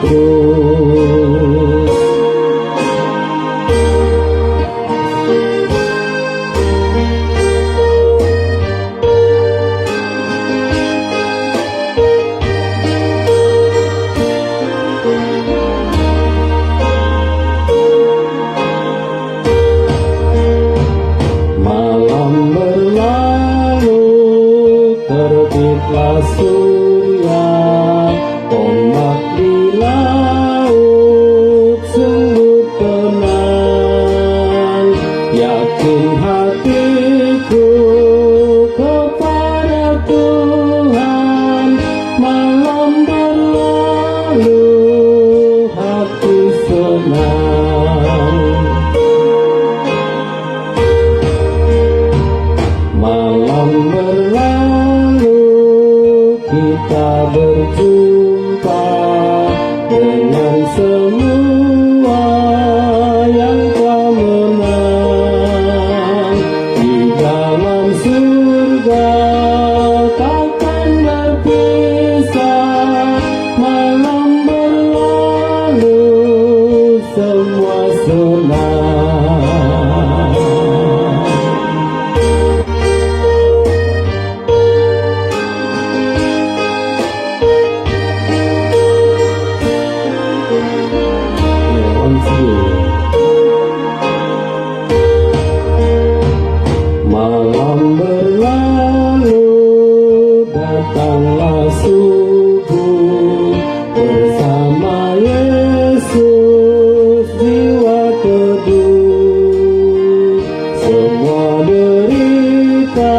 terus. Terbitlah surya, ombak di laut sungguh tenang. Yakin hatiku kepada Tuhan, malam berlalu hati senang. Malam berlalu kita berjumpa dengan semua yang telah menang. Di dalam surga takkan berpisah. Malam berlalu semua senang. Malam berlalu, datanglah subuh bersama Yesus, jiwa teduh. Semua derita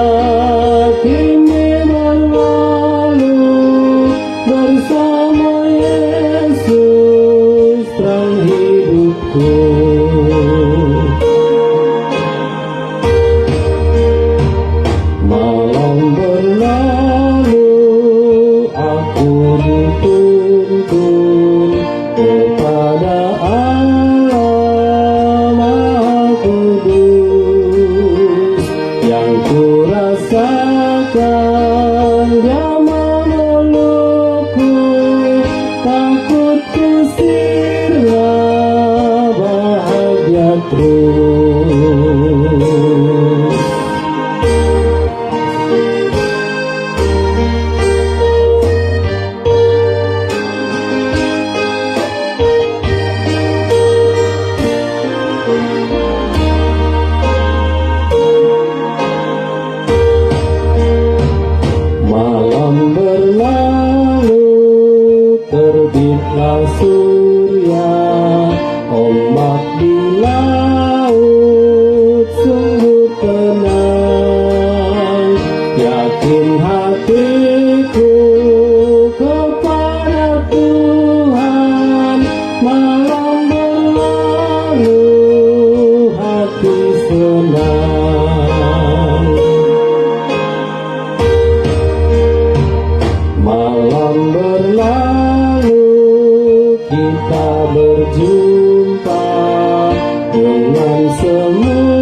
kini berlalu, bersama Yesus terang hidupku. Malam berlalu, aku dituntun kepada Allah Maha Kudus. Yang kurasakan Dia memelukku, takutku sirna bahagia terus. Malam berlalu, terbitlah surya, ombak di laut sungguh tenang. Yakin hatiku kepada Tuhan, malam berlalu hati senang. Malam berlalu kita berjumpa dengan semua